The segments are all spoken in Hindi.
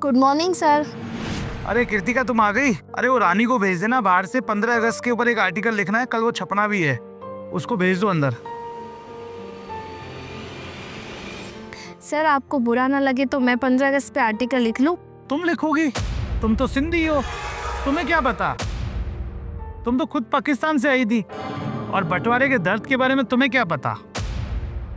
Good morning sir. अरे कृतिका तुम आ गई। अरे वो रानी को भेज देना, बाहर से 15 अगस्त के ऊपर एक आर्टिकल लिखना है, कल वो छपना भी है, उसको भेज दो अंदर। सर आपको बुरा ना लगे तो मैं 15 अगस्त पे आर्टिकल लिख लूं? तुम लिखोगी? तुम तो सिंधी हो, तुम्हें क्या पता? तुम तो खुद पाकिस्तान से आई थी। और बंटवारे के दर्द के बारे में तुम्हें क्या पता?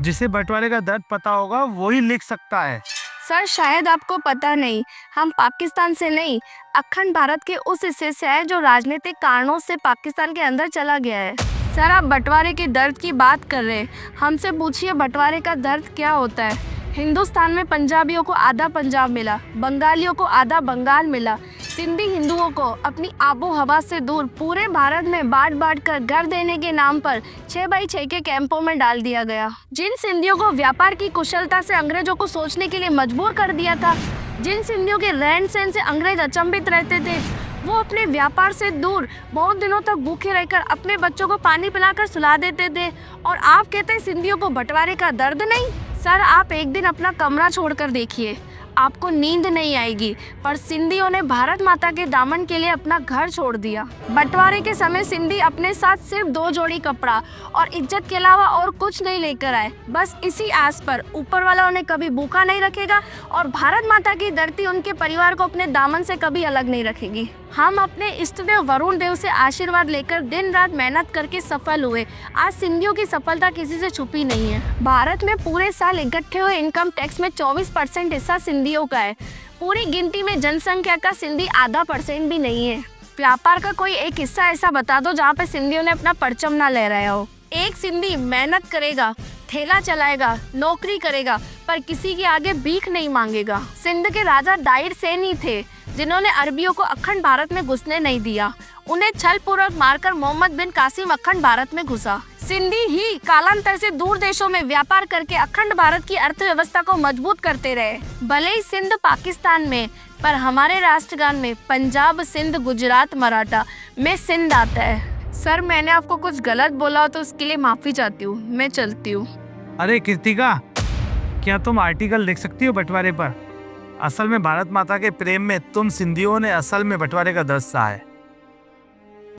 जिसे बंटवारे का दर्द पता होगा वही लिख सकता है। सर शायद आपको पता नहीं, हम पाकिस्तान से नहीं, अखंड भारत के उस हिस्से से है जो राजनीतिक कारणों से पाकिस्तान के अंदर चला गया है। सर आप बंटवारे के दर्द की बात कर रहे हैं, हमसे पूछिए बंटवारे का दर्द क्या होता है। हिंदुस्तान में पंजाबियों को आधा पंजाब मिला, बंगालियों को आधा बंगाल मिला, सिंधी हिंदुओं को अपनी आबो हवा से दूर पूरे भारत में बांट कर घर देने के नाम पर 6x6 के कैंपों में डाल दिया गया। जिन सिंधियों को व्यापार की कुशलता से अंग्रेजों को सोचने के लिए मजबूर कर दिया था, जिन सिंधियों के रहन सहन से अंग्रेज अचंभित रहते थे, वो अपने व्यापार से दूर बहुत दिनों तक भूखे रहकर अपने बच्चों को पानी पिलाकर सुला देते थे। और आप कहते हैं सिंधियों को बंटवारे का दर्द नहीं? सर आप एक दिन अपना कमरा छोड़कर देखिए, आपको नींद नहीं आएगी। पर सिंधियों ने भारत माता के दामन के लिए अपना घर छोड़ दिया। बंटवारे के समय सिंधी अपने साथ सिर्फ 2 जोड़ी कपड़ा और इज्जत के अलावा और कुछ नहीं लेकर आए। बस इसी आस पर ऊपर वाला उन्हें कभी भूखा नहीं रखेगा और भारत माता की धरती उनके परिवार को अपने दामन से कभी अलग नहीं रखेगी। हम अपने इष्ट देव वरुण देव से आशीर्वाद लेकर दिन रात मेहनत करके सफल हुए। आज सिंधियों की सफलता किसी से छुपी नहीं है। भारत में पूरे साल इकट्ठे हुए इनकम टैक्स में 24% हिस्सा सिंधियों का है। पूरी गिनती में जनसंख्या का सिंधी आधा % भी नहीं है। व्यापार का कोई एक हिस्सा ऐसा बता दो जहाँ पे सिंधियों ने अपना परचम ना लहराया हो। एक सिंधी मेहनत करेगा, ठेला चलाएगा, नौकरी करेगा, पर किसी के आगे भीख नहीं मांगेगा। सिंध के राजा दाहिर सेन ही थे जिन्होंने अरबियों को अखंड भारत में घुसने नहीं दिया। उन्हें छल पूर्वक मारकर मोहम्मद बिन कासिम अखंड भारत में घुसा। सिंधी ही कालांतर से दूर देशों में व्यापार करके अखंड भारत की अर्थव्यवस्था को मजबूत करते रहे। भले ही सिंध पाकिस्तान में, पर हमारे राष्ट्रगान में पंजाब, सिंध, गुजरात, मराठा में सिंध आता है। सर मैंने आपको कुछ गलत बोला हो तो उसके लिए माफी चाहती हूँ। मैं चलती हूँ। अरे कृतिका, क्या तुम आर्टिकल लिख सकती हो बंटवारे पर? असल में भारत माता के प्रेम में तुम सिंधियों ने असल में बंटवारे का दर्द सहा है।